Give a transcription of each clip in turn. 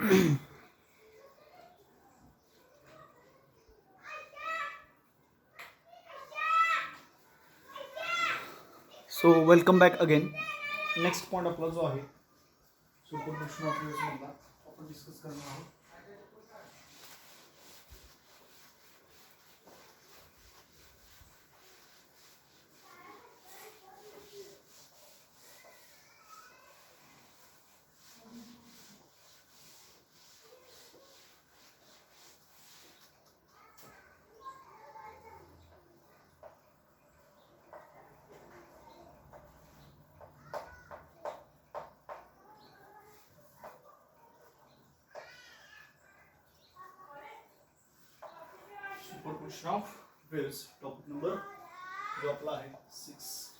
So welcome back again. Next point आपला जो आहे सुपरपोजिशन ऑफ वेव्हज मधला आपण डिस्कस करणार आहोत. Superposition of waves topic number जो आपला आहे 6.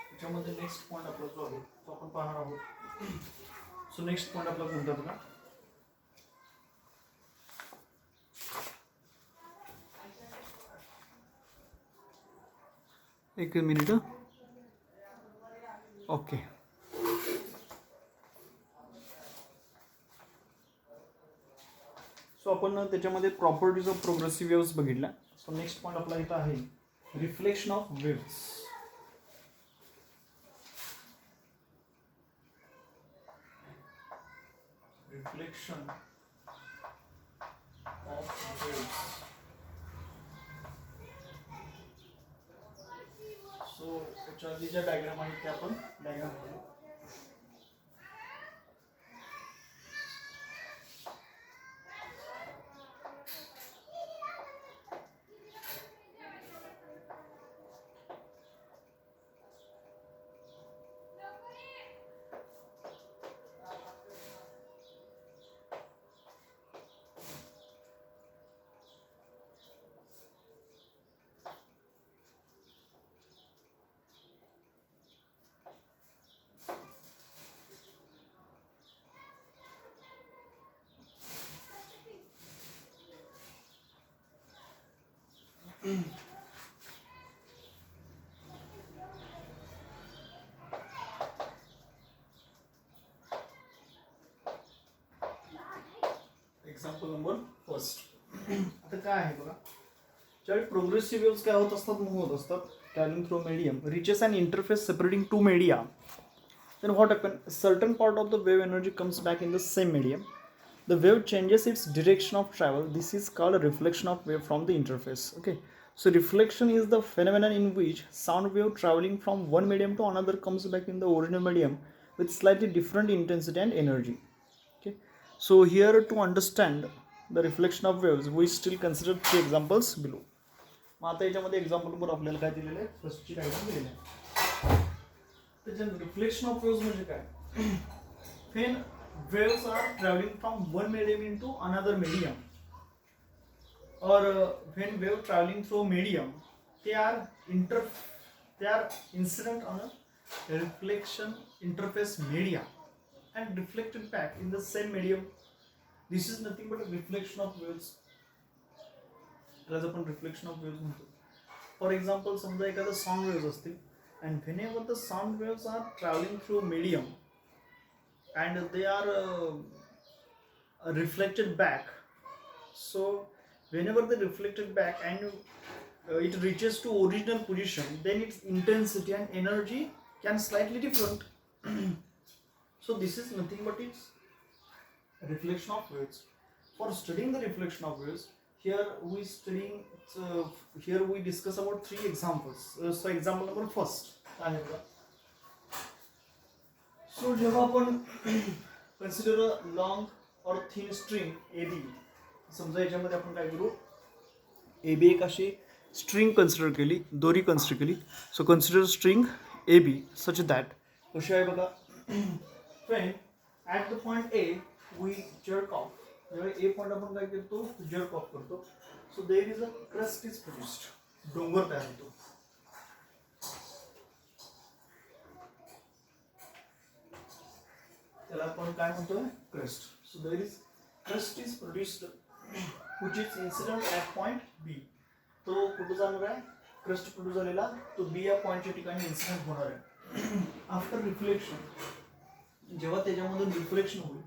त्याच्यामध्ये नेक्स्ट पॉईंट आपला जो आहे तो आपण पाहणार आहोत. सो नेक्स्ट पॉईंट आपला कोणता बघा. एक मिनिट. ओके. सो आपण त्याच्यामध्ये प्रॉपर्टीज ऑफ प्रोग्रेसिव्ह वेव्स बघितल्या. सो नेक्स्ट पॉईंट आपला इथं आहे reflection of waves. Reflection of waves. So त्याच्या आधी ज्या डायग्राम आहेत त्या आपण डायग्राम करू. Example number first. आता काय आहे बघा. ज्यावेळी प्रोग्रेसिव्ह वेव्स काय होत असतात, मूव्ह होत असतात, travelling through medium reaches an interface separating two media, then what happen, a certain part of the wave energy comes back in the same medium. The wave changes its direction of travel. This is called a reflection of wave from the interface. Okay, so reflection is the phenomenon in which sound wave traveling from one medium to another comes back in the original medium with slightly different intensity and energy. Okay, so here to understand the reflection of waves we still consider 3 examples below. मग आता याच्यामध्ये example number आपल्याला काय दिलेलं आहे, फर्स्टची diagram दिलेली आहे. त्याच्या रिफ्लेक्शन ऑफ वेव्स म्हणजे काय. When waves are traveling from one medium into another medium, or when wave traveling through medium, they are incident on a reflection interface media and reflected back in the same medium. This is nothing but a reflection of waves. त्याला आपण reflection of waves म्हणतो. For example समजा एखादा sound waves असतील and whenever the sound waves are traveling through medium and they are reflected back, so whenever they reflected back and it reaches to original position, then its intensity and energy can slightly different. So this is nothing but its reflection of waves. For studying the reflection of waves, here we discuss about 3 examples. So example number first आहे बघा. So जेव्हा आपण consider a long और thin string AB, समजा याच्यामध्ये आपण काय करू, AB एक अशी स्ट्रिंग कन्सिडर केली, दोरी कन्सिडर केली. So consider string AB such that कशी आहे बघा. when at the point A we jerk off, A point आपण काय करतो, जर्क ऑफ करतो. So there is a crust is produced, डोंगर तयार होतो. त्याला आपण काय म्हणतो, crust. So there is crust is produced which is incident at point B. तो कुठे जाणार आहे, क्रस्ट प्रोड्यूस झालेला तो बी या पॉइंटच्या ठिकाणी इन्सिडेंट होणार आहे. आफ्टर रिफ्लेक्शन, जेव्हा त्याच्यामधून रिफ्लेक्शन होईल,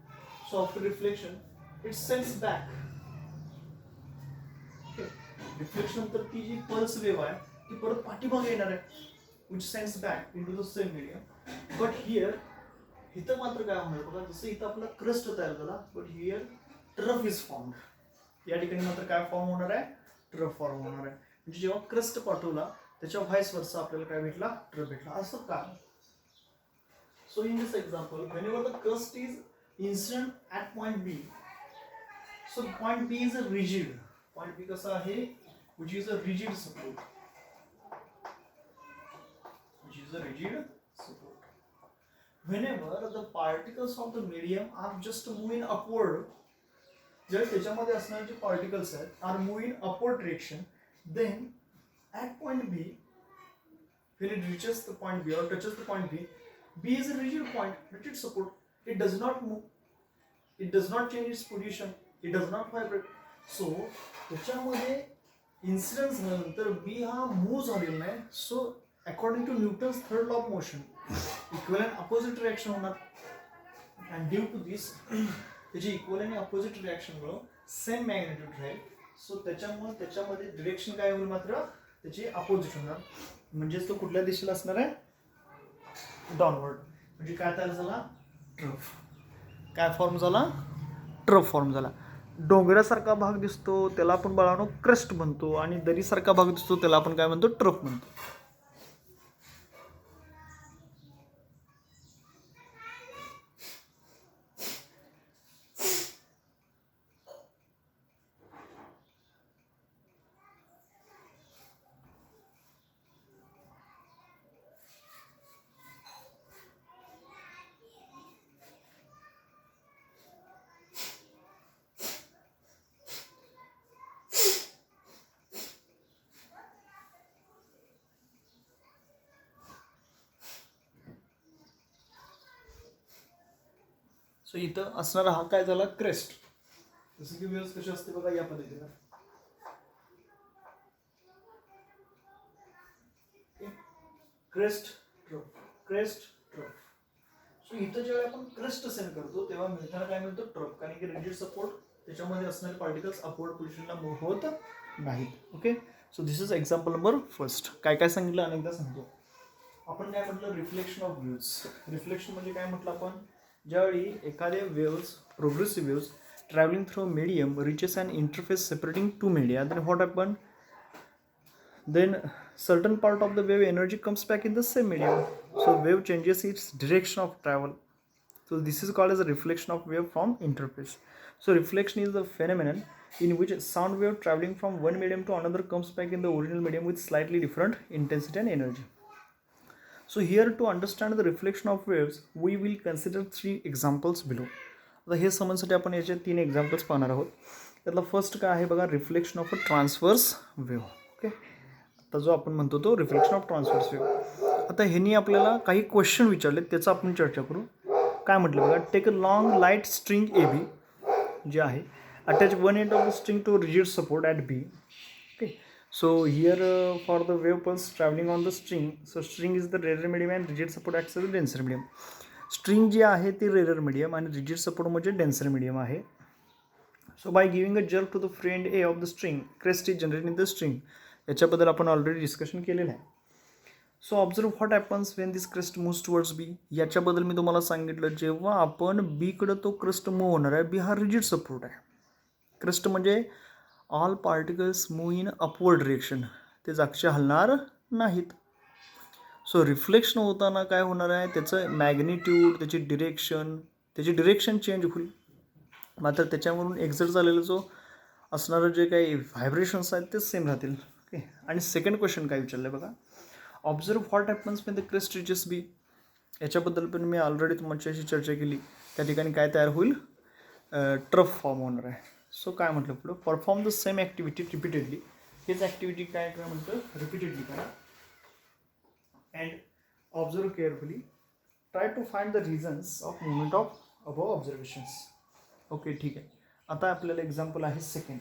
so after reflection it sends back. Reflection नंतर ती जी पल्स वेव्ह आहे ती परत पाठीमागे येणार आहे, which sends back in to the same medium. But here इथं मात्र काय होणार बघा, जसं इथं आपला क्रस्ट तयार झाला, but here trough is form. या ठिकाणी मात्र काय फॉर्म होणार आहे, ट्रफ फॉर्म होणार आहे. म्हणजे जेव्हा क्रस्ट पाठवला त्याच्या व्हाईस वर्सा आपल्याला काय भेटला, ट्रफ भेटला. असं का? So in this example whenever the crust is incident at point B, so point B is a rigid. Point बी कसा आहे, which is a rigid support, which is a rigid support. Whenever the particles of the medium are just moving upward, जर त्याच्यामध्ये असणारे जे particles आहेत are moving upward direction, then at point B, when it reaches the point B or touches the point B, B is a rigid point, rigid support. It does not move, it does not change its position, it does not vibrate. So त्याच्यामध्ये incidence झाल्यानंतर B हा move झालेला नाही. So according to Newton's third law of motion equal opposite reaction होणार. And due to this त्याची equal आणि opposite रिॲक्शनमुळं same magnitude राहील. सो त्याच्यामुळे त्याच्यामध्ये डिरेक्शन काय होईल, मात्र त्याची अपोजिट होणार. म्हणजेच तो कुठल्या दिशेला असणार आहे, डाऊनवर्ड. म्हणजे काय तयार झाला, ट्रफ. काय फॉर्म झाला, ट्रफ फॉर्म झाला. डोंगरासारखा भाग दिसतो त्याला आपण बाळानो क्रस्ट म्हणतो, आणि दरीसारखा भाग दिसतो त्याला आपण काय म्हणतो, ट्रफ म्हणतो. सो इथं असणारा हा काय झाला, क्रेस्ट. जसं की वेव्स कशी असते बघा या पद्धतीनं. Crest trough, crest trough. So इथं जेव्हा आपण क्रेस्ट सेंड करतो तेव्हा मिळताना काय मिळतो, ट्रफ. कारण की रिजिड सपोर्ट त्याच्यामध्ये असणारे पार्टिकल्स अपवर्ड पोझिशनला मूव्ह होत नाहीत. Okay, so this is example number first. काय काय सांगितलं अनेकदा सांगतो. आपण काय म्हटलं, रिफ्लेक्शन ऑफ वेव्स. रिफ्लेक्शन म्हणजे काय म्हटलं आपण, ज्यावेळी एखाद्या waves, progressive waves travelling through medium reaches an interface separating two media, then what happen? Then certain part of the wave energy comes back in the same medium. So wave changes its direction of travel. So this is called as a reflection of wave from interface. So reflection is the phenomenon in which sound wave traveling from one medium to another comes back in the original medium with slightly different intensity and energy. So here to understand the reflection of waves, we will consider 3 examples below. आता हे समजण्यासाठी आपण याचे 3 examples पाहणार आहोत. त्यातला first काय आहे बघा, reflection of a transverse wave. Okay, आता जो आपण म्हणतो तो रिफ्लेक्शन ऑफ ट्रान्सव्हर्स वेव्ह. आता ह्यांनी आपल्याला काही क्वेश्चन विचारले, त्याचं आपण चर्चा करू. काय म्हटलं बघा, take a long light string A B जे आहे, attach one end of the string to rigid support at B. Okay, so here for the wave pulse traveling on the string, so string is the rarer medium and rigid support acts as the denser medium. String जी आहे ती rarer medium आणि rigid support म्हणजे denser medium आहे. So by giving a jerk to the free end A of the string, crest is generate in the string. याच्याबद्दल आपण already discussion केलेलं आहे. So observe what happens when this crest moves towards B. याच्याबद्दल मी तुम्हाला सांगितलं, जेव्हा आपण बीकडं तो क्रेस्ट मूव्ह होणार आहे, बी हा रिजिड सपोर्ट आहे. क्रेस्ट म्हणजे all particles move in upward direction, ते जागचे हलणार नाहीत. सो रिफ्लेक्शन होताना काय होणार आहे, त्याचं मॅग्निट्यूड, त्याची डिरेक्शन चेंज होईल. मात्र त्याच्यावरून एक्झर्ट झालेलं जो असणारं जे काही व्हायब्रेशन्स आहेत ते सेम राहतील. ओके, आणि सेकंड क्वेश्चन काय विचारलं बघा, observe what happens when the crest reaches B. याच्याबद्दल पण मी ऑलरेडी तुमच्याशी चर्चा केली. त्या ठिकाणी काय तयार होईल, ट्रफ फॉर्म होणार आहे. सो काय म्हटलं पुढं, perform the same activity repeatedly. हेच ॲक्टिव्हिटी काय म्हणतं, रिपीटेडली करा. And observe carefully, try to find the reasons of movement of above observations. Okay, ठीक आहे. आता आपल्याला एक्झाम्पल आहे सेकंड.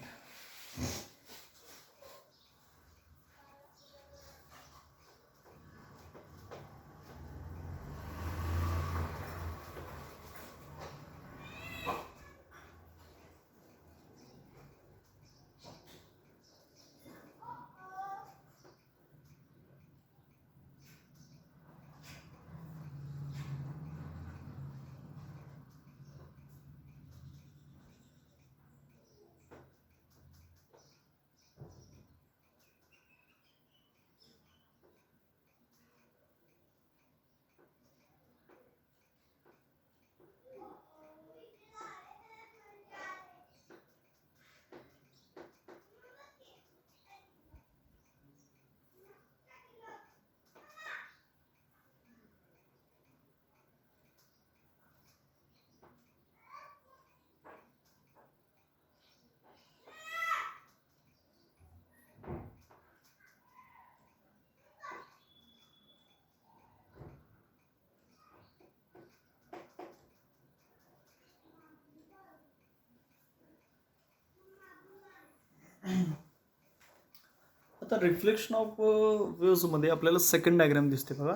आता रिफ्लेक्शन ऑफ वेव्समध्ये आपल्याला सेकंड डायग्राम दिसते बघा.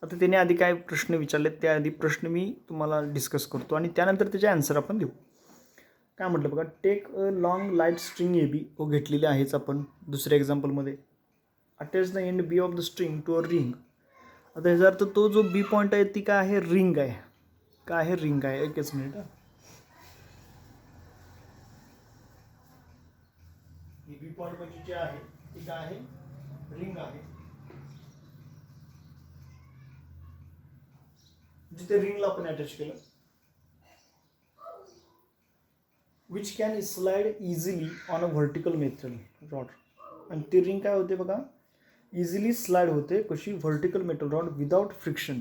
आता त्याने आधी काय प्रश्न विचारले त्याआधी प्रश्न मी तुम्हाला डिस्कस करतो आणि त्यानंतर त्याचे आन्सर आपण देऊ. काय म्हटलं बघा, take a long light string A B घेतलेली आहेच आपण दुसऱ्या एक्झाम्पलमध्ये. Attach the end B of the string to a ring. आता ह्याचा अर्थ तो जो बी पॉईंट आहे ती काय आहे, रिंग आहे. काय आहे, रिंग आहे. एकच मिनिट. ही बी पॉईंट म्हणजे जी आहे ती काय आहे, रिंग आहे. जिथे रिंगला आपण अटॅच केलं, which can slide easily on a vertical metal rod. आणि ती रिंग काय होते बघा, इझिली स्लाइड होते कशी, vertical metal rod without friction.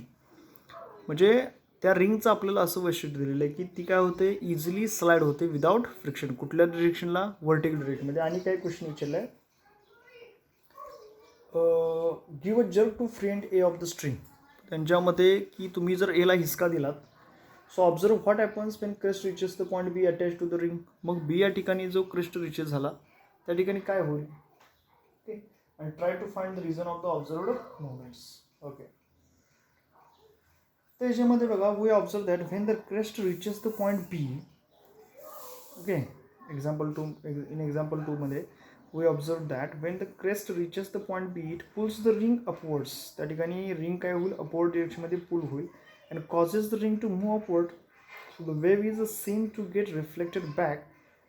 म्हणजे त्या रिंगचं आपल्याला असं वैशिष्ट्य दिलेलं आहे की ती काय होते, इझिली स्लाइड होते विदाउट फ्रिक्शन. कुठल्या डिरेक्शनला, व्हर्टिकल डिरेक्शनमध्ये. आणि काय क्वेश्चन विचारलं आहे, give a jerk to free end A of the string. त्यांच्यामध्ये की तुम्ही जर एला हिसका दिलात, so observe what happens when crest reaches the point B attach to the ring. मग बी या ठिकाणी जो क्रेस्ट रिचेस झाला त्या ठिकाणी काय होईल. Okay, and try to find the reason of the observed movements. Okay. त्याच्यामध्ये बघा, we observe that when the crest reaches the point B, okay, example 2, in example 2 मध्ये we observe that when the crest reaches the point B, it pulls the ring upwards. त्या ठिकाणी ring काय होईल, upward डिरेक्शनमध्ये पुल होईल and causes the ring to move upward. So the wave is seen to get reflected back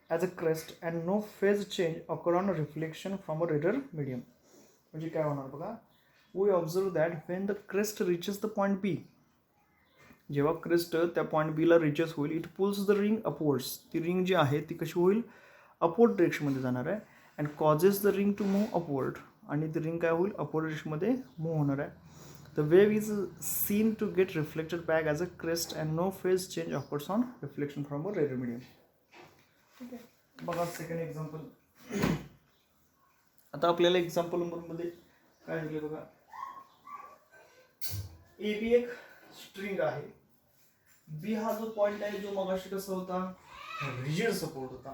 as a crest and no phase change occur on reflection from a radar medium. म्हणजे काय होणार बघा, we observe that when the crest reaches the point B. जेव्हा crest त्या point बीला reaches होईल, it pulls the ring upwards. ती ring जी आहे ती कशी होईल, अपवर्ड डिरेक्शनमध्ये जाणार आहे. And causes the ring to move upward. आणि ती रिंग काय होईल, अपवर्ड डिरेक्शनमध्ये मूव्ह होणार आहे. The wave is seen to get reflected back as a crest and no phase change occurs on reflection from a radial medium. ठीक आहे, बघा second example. आता आपल्याला एक्झाम्पल नंबरमध्ये काय दिलं बघा, ए बी एक स्ट्रिंग आहे, बी हा जो पॉइंट आहे जो मगाशी कसा होता, रिजिड सपोर्ट होता.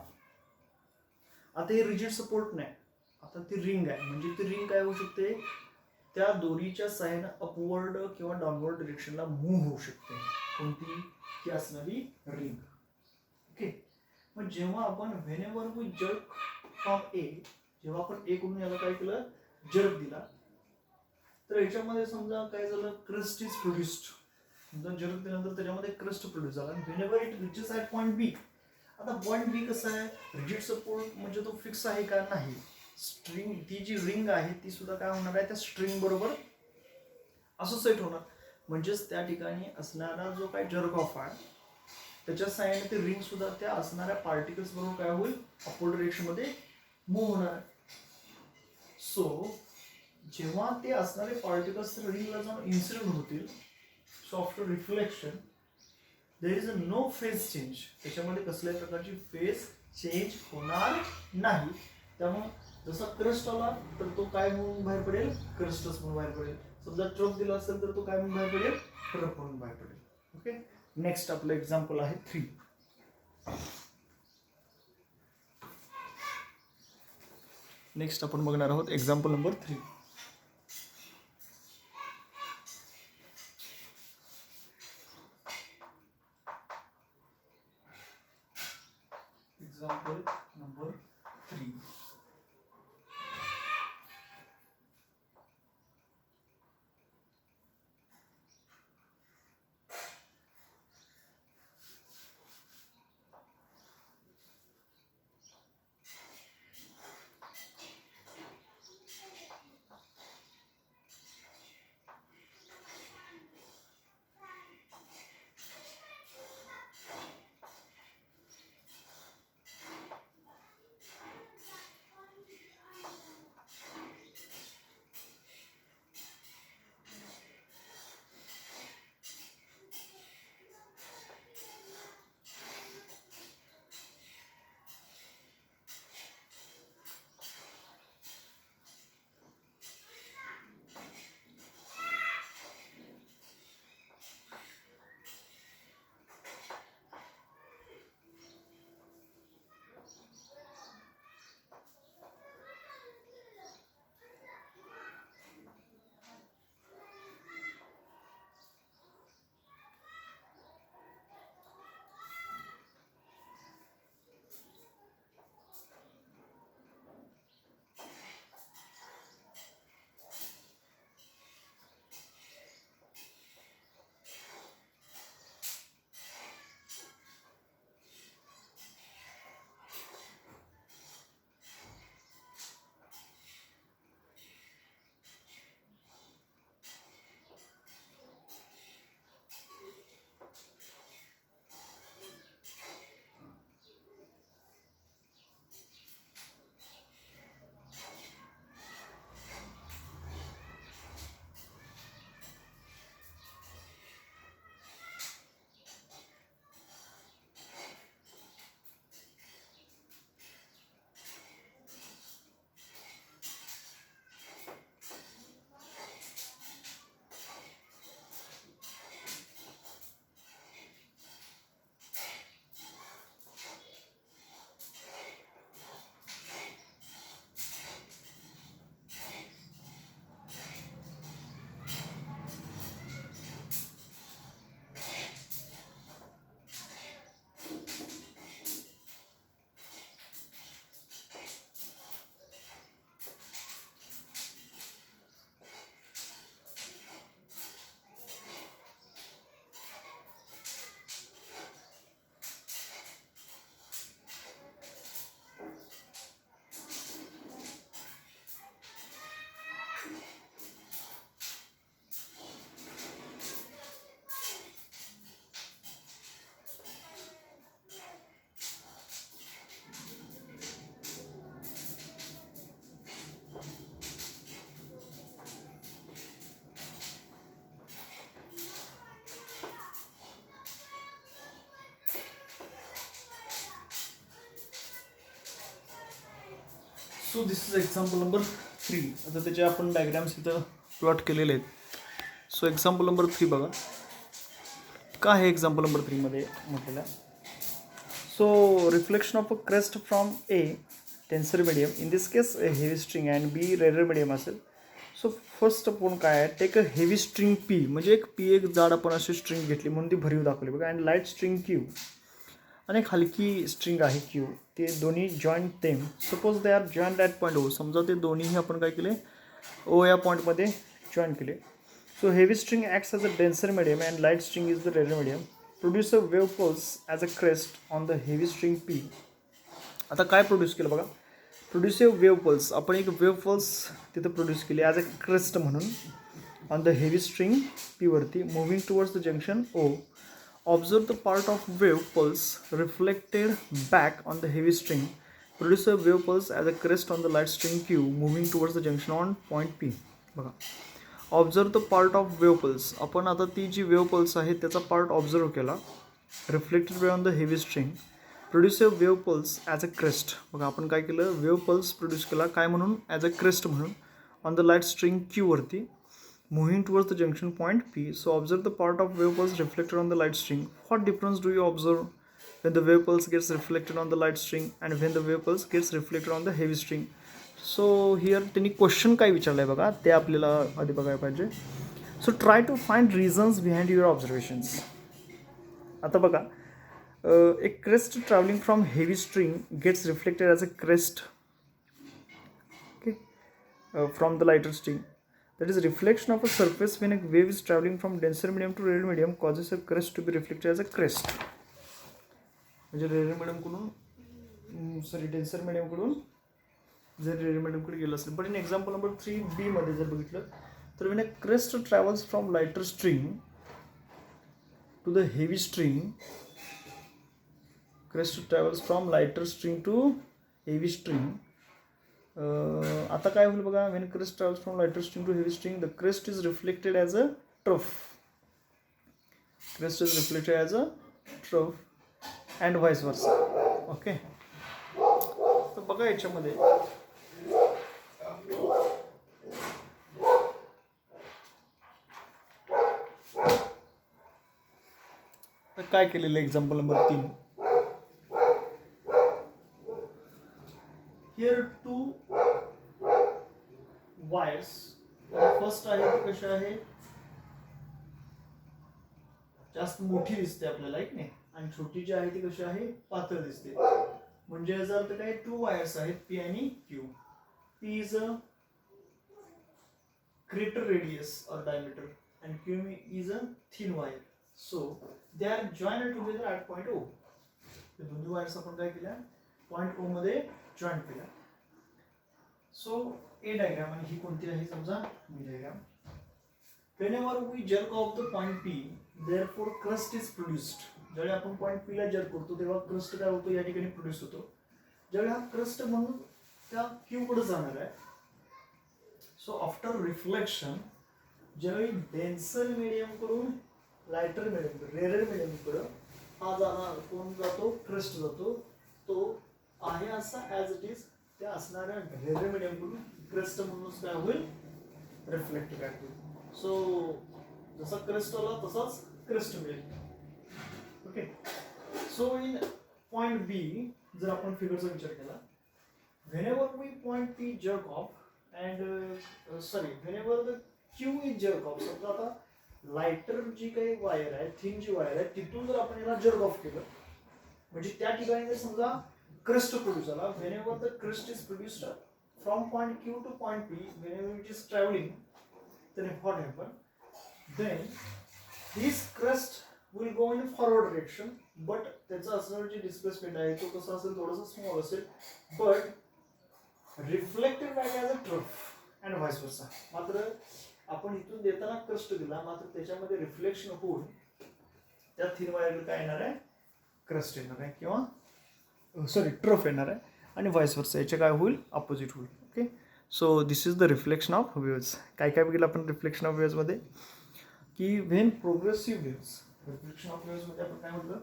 आता हे रिजिड सपोर्ट नाही, आता ती रिंग आहे. म्हणजे ती रिंग काय होऊ शकते, त्या दोरीच्या साह्यानं अपवर्ड किंवा डाऊनवर्ड डिरेक्शनला मूव्ह होऊ शकते. कोणती, ही असणारी रिंग. ओके, मग जेव्हा आपण व्हेनेवर वी जर्क फ्रॉम ए, जेव्हा आपण ए कडून याला काय केलं, जर्क दिला, तर याच्यामध्ये समजा काय झालं, क्रस्ट इज प्रोड्युस्ड. समजा जर्क दिल्यानंतर त्याच्यामध्ये क्रस्ट प्रोड्यूस झाला. Whenever it reaches at point B. आता पॉईंट बी कसं आहे, रिजिड सपोर्ट म्हणजे तो फिक्स आहे का, नाही. स्ट्रिंग, ती जी रिंग आहे ती सुद्धा काय होणार आहे, त्या स्ट्रिंग बरोबर असोसिएट होणार. म्हणजेच त्या ठिकाणी असणारा जो काय जर्क ऑफ आहे त्याच्या साह्याने ते रिंग सुद्धा त्या असणाऱ्या पार्टिकल्स बरोबर काय होईल, अपवर्ड डिरेक्शनमध्ये मूव्ह होणार आहे. सो जेव्हा ते असणारे पार्टिकल्स रिंगला जाऊन इन्सिडेंट होतील, so after reflection there is a no phase change. त्याच्यामध्ये कसल्याही प्रकारची फेज चेंज होणार नाही. त्यामुळे जसा क्रस्ट आला तर तो काय म्हणून बाहेर पडेल, क्रस्टच म्हणून बाहेर पडेल. समजा ट्रफ दिला असेल तर तो काय म्हणून बाहेर पडेल, ट्रफ म्हणून बाहेर पडेल. ओके, नेक्स्ट आपलं एक्झाम्पल आहे 3. नेक्स्ट आपण बघणार आहोत example number 3. Example number 3. So this is example number 3. आता त्याचे आपण डायग्राम्स इथं प्लॉट केलेले आहेत. सो एक्झाम्पल नंबर 3 बघा काय आहे एक्झाम्पल नंबर 3 मध्ये म्हटलेलं. So reflection of a crest from a denser medium, in this case heavy string and B rarer medium असेल. सो फर्स्ट आपण काय आहे, take a heavy string P, म्हणजे एक पी एक जाड आपण अशी स्ट्रिंग घेतली म्हणून ती भरीव दाखवली बघा. अँड लाईट स्ट्रिंग क्यू आणि एक हलकी स्ट्रिंग आहे क्यू, ते दोन्ही joint them. Suppose they are joint at point O, समजा ते दोन्हीही आपण काय केले ओ या पॉईंटमध्ये जॉईन केले. So heavy string acts as a denser medium and light string is the rarer medium. Produce a wave pulse as a crest on the heavy string P. आता काय प्रोड्यूस केलं बघा, प्रोड्यूस अ वेव पल्स, आपण एक wave pulse तिथं produce केली as a crest म्हणून on the heavy string P वरती, moving towards the junction O. Observe the part of wave pulse reflected back on the heavy string. Produce a wave pulse as a crest on the light string Q moving towards the junction on point P. बघा, observe the part of wave pulse, आपण आता ती जी wave pulse आहे त्याचा part observe केला, reflected by on the heavy string. Produce a wave pulse as a crest, बघा आपण काय केलं, वेव पल्स प्रोड्यूस केला काय म्हणून, ॲज अ क्रेस्ट म्हणून on the light string Q वरती, moving towards the junction point P. So observe the part of wave pulse reflected on the light string. What difference do you observe when the wave pulse gets reflected on the light string and when the wave pulse gets reflected on the heavy string? So here त्यांनी question काय विचारलं आहे बघा, ते आपल्याला आधी बघायला पाहिजे. So try to find reasons behind your observations. आता बघा, एक crest travelling from heavy string gets reflected as a crest from the lighter string. That is, reflection of a surface when a wave is traveling from denser medium to rarer medium causes a crest to be reflected as a crest. म्हणजे rarer medium कडून sorry denser medium कडून जर rarer medium कडे गेलं असेल. But in example number 3B मध्ये जर बघितलं तर when a crest travels from lighter string to the heavy string, crest travels from lighter string to heavy string. आता काय होईल बघा, when crest travels from lighter string to heavy string, the crest is reflected as a trough. Crest is reflected as a trough and vice versa. Okay, तर बघा याच्यामध्ये काय केलेलं example number 3. Here two wires. First आहे ती कशी आहे, जास्त मोठी दिसते आपल्याला एक नाही, आणि छोटी जी आहे ती कशी आहे, पातळ दिसते. म्हणजे याचा अर्थ काय, 2 वायर्स आहेत पी आणि Q. P is a greater radius or diameter and Q is a thin wire. So they are joined together at point O. ते दोन्ही वायर्स आपण काय केल्या, पॉइंट ओ मध्ये जॉईन केल्या. सो ए डायग्राम आणि ही कोणती आहे समजा बी diagram. Whenever we jerk off the point P, therefore crust is produced. ज्यावेळी आपण पॉइंट पी ला जर्क करतो तेव्हा क्रस्ट काय होतो, या ठिकाणी प्रोड्यूस होतो. ज्यावेळी हा क्रस्ट म्हणून त्या क्यू कडे जाणार आहे. सो आफ्टर रिफ्लेक्शन ज्यावेळी डेन्सर मीडियम कडून लाइटर मीडियम रेरर मीडियम कडे हा जाणार, कोण जातो, क्रस्ट जातो. तो आहे असा ॲज इट इज त्या असणाऱ्या रेरर मीडियम कडून क्रस्ट म्हणूनच काय होईल, रिफ्लेक्ट करतो. सो जसा क्रस्ट आला तसाच क्रस्ट मिळेल. ओके, सो इन पॉइंट बी जर आपण फिगरचा विचार केला, whenever we point P jerk off and whenever the Q is jerk off, समजा आता लाइटर जी काही वायर आहे, थिन जी वायर आहे, तिथून जर आपण याला जर्क ऑफ केलं म्हणजे त्या ठिकाणी जर समजा क्रस्ट प्रोड्यूस झाला, whenever the crust is produced from point Q to point P, whenever it is traveling, then what happen, then this crust will go in forward direction, but त्याचा असणारा जे डिस्प्लेसमेंट आहे तो कसा असेल, थोडासा स्मॉल असेल, but reflected back as a trough and vice versa. मात्र आपण इथून देताना क्रस्ट दिला, मात्र त्याच्यामध्ये रिफ्लेक्शन होऊन त्या थिन वायरला काय येणार आहे, क्रस्ट येणार आहे किंवा ट्रफ येणार आहे, आणि व्हाईस वर्सा याचे काय होईल, अपोजिट होईल. Okay, so this is the reflection of waves. काय काय बघितलं आपण रिफ्लेक्शन ऑफ वेव्समध्ये, की when progressive waves, reflection of वेव्समध्ये आपण काय म्हटलं,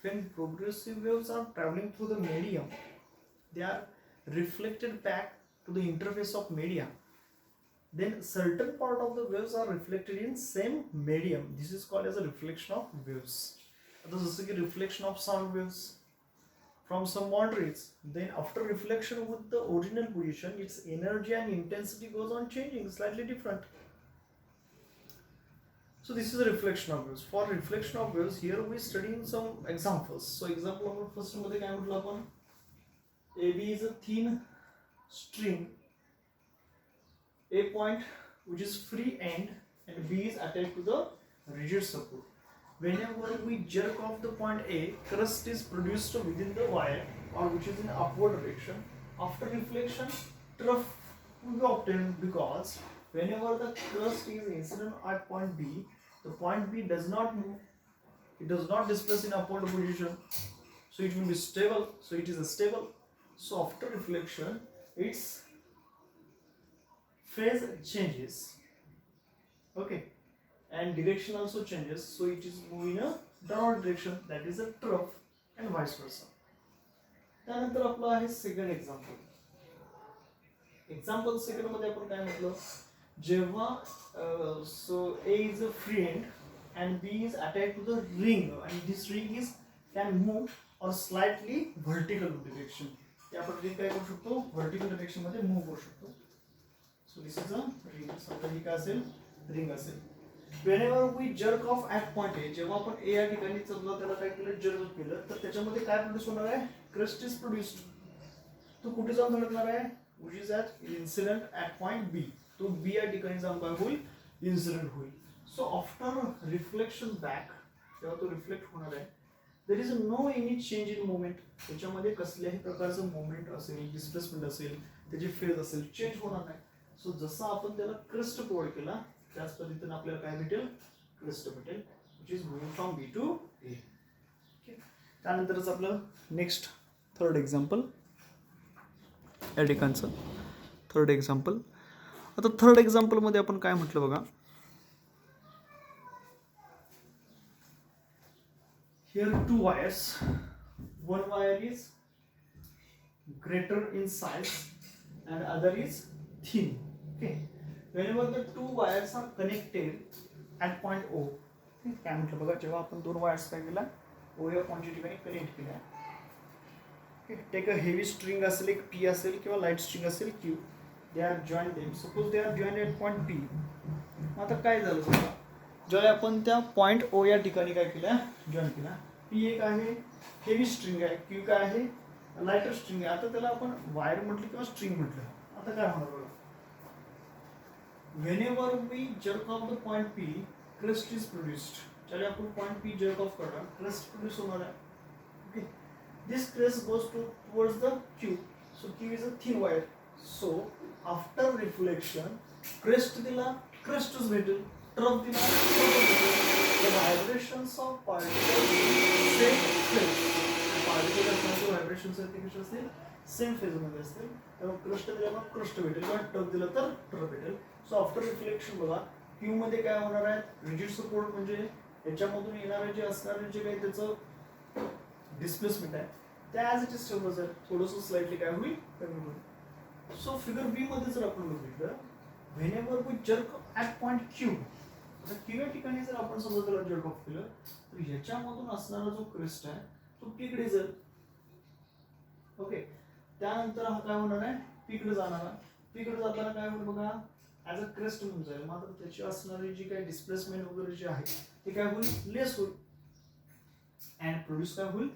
when progressive waves are travelling through the medium, they are reflected back to the interface of media, then certain part of the waves are reflected in same medium. This is called as a reflection of waves. आता जसं की reflection of sound waves from some boundaries, then after reflection with the original position, its energy and intensity goes on changing, slightly different. So this is a reflection of waves. For reflection of waves, here we study some examples. So example number first मध्ये काय म्हटलं आपण, AB is a thin string, A point which is free end and B is attached to the rigid support. Whenever we jerk off the point A, crust is produced within the wire or which is in upward direction. After reflection, trough will be obtained because whenever the crust is incident at point B, the point B does not move, it does not displace in upward position, so it will be stable. So it is a stable. So after reflection, its phase changes, okay, and direction also changes, so it is moving in a downward direction, that is a trough, and vice versa. त्यानंतर आपलं आहे second example second मध्ये आपण काय म्हटलं, जेव्हा so A is a free end and B is attached to the ring and this ring is can move or slightly vertical direction. या आपण ring काय करू शकतो, vertical direction मध्ये मूव करू शकतो. So this is a ring. समजा ही काय असेल, रिंग असेल. Whenever we jerk off at point A, जेव्हा आपण A या ठिकाणी समजा त्याला काय केलं, जर्क केलं, तर त्याच्यामध्ये काय प्रोड्यूस होणार आहे, crust is produced. तो कुठे जाऊन धडकणार आहे, which is at incident at point B. तो B या ठिकाणी जाऊन काय होईल, इन्सिडेंट होईल. सो आफ्टर रिफ्लेक्शन बॅक, जेव्हा तो रिफ्लेक्ट होणार आहे, there is no any change in moment. त्याच्यामध्ये कसल्याही प्रकारचं मोमेंट असेल, डिस्प्लेसमेंट असेल, त्याची फेज असेल, चेंज होणार नाही. सो जसं आपण त्याला क्रस्ट प्रोव्हाइड केला, त्याच पद्धतीने आपल्याला काय भेटेल, क्रस्ट भेटेल, which is moving from B to A. त्यानंतरच आपलं नेक्स्ट थर्ड एक्झाम्पल, या ठिकाणचं थर्ड एक्झाम्पल. आता थर्ड एक्झाम्पल मध्ये आपण काय म्हटलं बघा, here two wires, one wire is greater in size and other is thin. Okay, whenever the two wires are connected at point O, काय म्हटलं बघा, जेव्हा आपण दोन वायर्स काय केला, O या पॉइंटच्या ठिकाणी कनेक्ट केल्या, टेक अ हेवी स्ट्रिंग असेल, एक P असेल किंवा लाईट स्ट्रिंग असेल Q, they are joined them. Suppose they are joined at point P. आता काय झालं बघा, जेव्हा आपण त्या पॉइंट O या ठिकाणी काय केलं, जॉईन केला, P एक आहे हेवी स्ट्रिंग आहे, Q काय आहे लाइटर स्ट्रिंग आहे. आता त्याला आपण वायर म्हटलं किंवा स्ट्रिंग म्हटलं. आता काय होणार बघा, whenever we jerk off the point P, crust is produced. चले आपण पॉइंट P jerk off करणार, crust produce होणार आहे. Okay, this crust goes towards the Q. So Q is a thin wire. So after reflection, crest दिला, crustच भेटेल, trough दिला, trough भेटेल. The vibrations of particles same phase. Particles असण्याचे vibrations आहेत ते कसे असतील, सेम फेज मध्ये असतील. त्यामुळे crust दिला तर crust भेटेल किंवा trough दिला तर trough भेटेल. So after reflection बघा, Q मध्ये काय होणार आहे, rigid support म्हणजे याच्यामधून येणारे जे असणारे जे काही त्याचं डिस्प्लेसमेंट आहे, ते ॲज इट इज ठेवलं जाईल, थोडंसं स्लाइटली काय होईल, कमी होईल. सो फिगर बी मध्ये जर आपण बघितलं, whenever we jerk at point Q, आता क्यू या ठिकाणी जर आपण समजा त्याला जर्क ऑफ केलं, तर ह्याच्यामधून असणारा जो क्रिस्ट आहे तो पीकडे जाईल. ओके, त्यानंतर हा काय होणार आहे, पीकडे जाणार आहे. पीकडे जाताना काय होईल बघा, ॲज अ क्रिस्ट म्हणून जाईल. मात्र त्याची असणारी जी काही डिस्प्लेसमेंट वगैरे जे आहे ते काय होईल, लेस होईल अँड प्रोड्यूस काय होईल,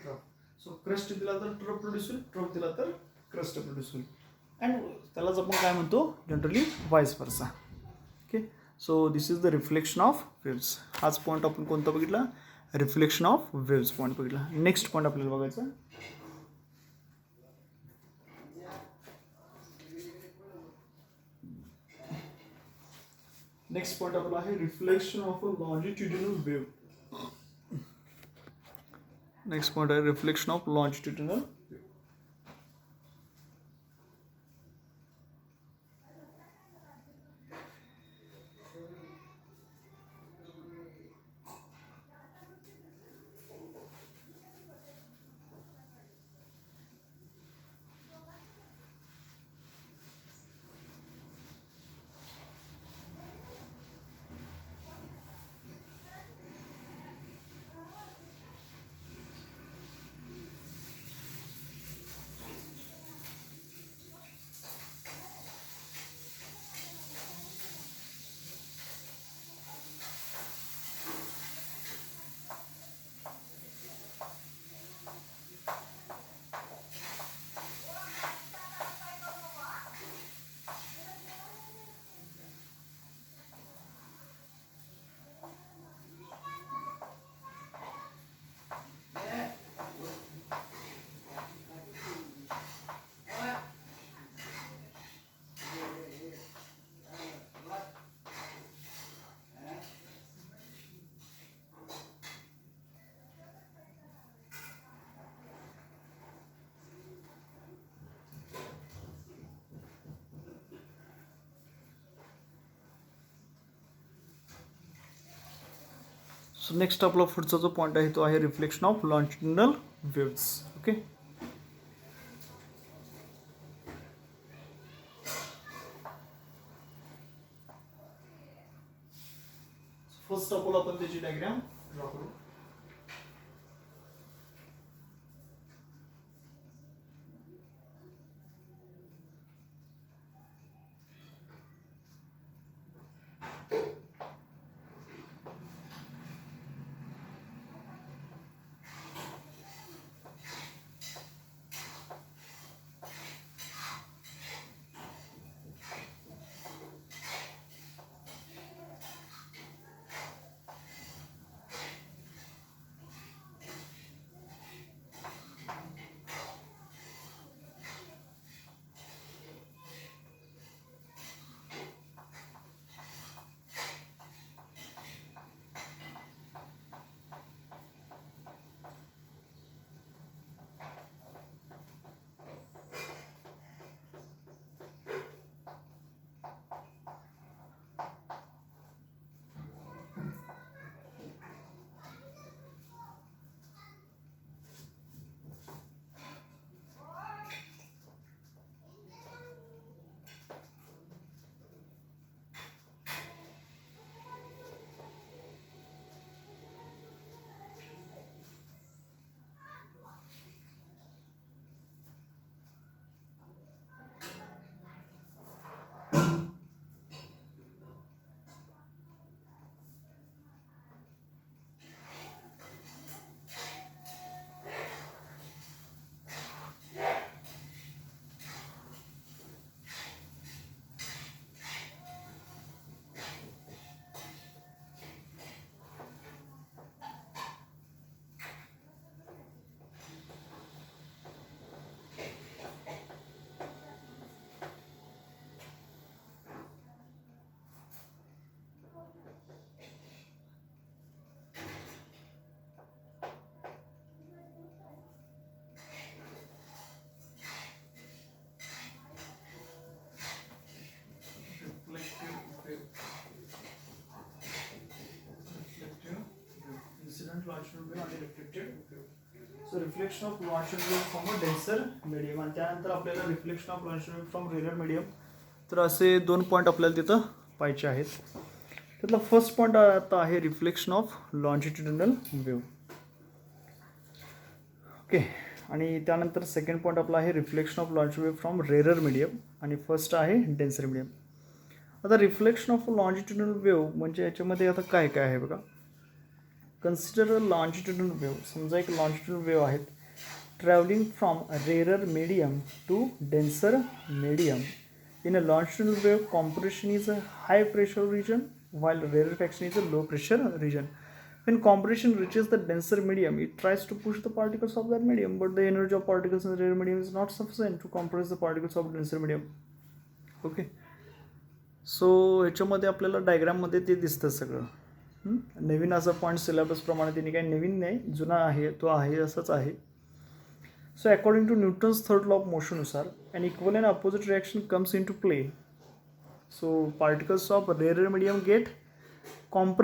ट्रफ. सो क्रस्ट दिला तर ट्रफ प्रोड्यूस होईल, ट्रफ दिला तर क्रस्ट प्रोड्यूस होईल. अँड त्यालाच आपण काय म्हणतो, generally vice versa. Okay, so this is the reflection of waves. हाच पॉईंट आपण कोणता बघितला, रिफ्लेक्शन ऑफ वेव्स पॉईंट बघितला. नेक्स्ट पॉईंट आपल्याला बघायचा, नेक्स्ट पॉईंट आपला आहे reflection of a longitudinal wave. Next point आहे reflection of longitudinal. So next आपला पुढचा जो पॉईंट आहे तो आहे reflection of longitudinal waves. Okay, first of all आपण त्याची डायग्राम ड्रॉ करू. So reflection of longitudinal wave from a denser medium, आणि त्यानंतर आपल्याला reflection of longitudinal wave from rare medium. तर असे 2 पॉईंट आपल्याला तिथं पाहिजे आहेत. त्यातला फर्स्ट पॉईंट आता आहे reflection of longitudinal wave. Okay, आणि त्यानंतर सेकंड पॉईंट आपला आहे reflection of longitudinal wave from rare medium, आणि फर्स्ट आहे डेन्सर मीडियम. आता रिफ्लेक्शन ऑफ लॉन्जिट्युडिनल वेव्ह म्हणजे याच्यामध्ये आता काय काय आहे बघा. Consider a longitudinal wave. समजा एक लॉन्जिट्युडिनल वेव्ह आहेत travelling from rarer medium to denser medium. In a longitudinal wave compression is a high pressure region while rarefaction is a low pressure region. When compression reaches the denser medium, it tries to push the particles of that medium, but the energy of particles in the rare medium is not sufficient to compress the particles of denser medium. Okay, so ह्याच्यामध्ये आपल्याला डायग्राममध्ये ते दिसतं सगळं. नवीन असा point सिलेबसप्रमाणे त्यांनी काही नवीन नाही, जुना आहे तो आहे असंच आहे. So according to Newton's third law of मोशननुसार an equal and opposite reaction comes into play. So particles of rarer medium get compressed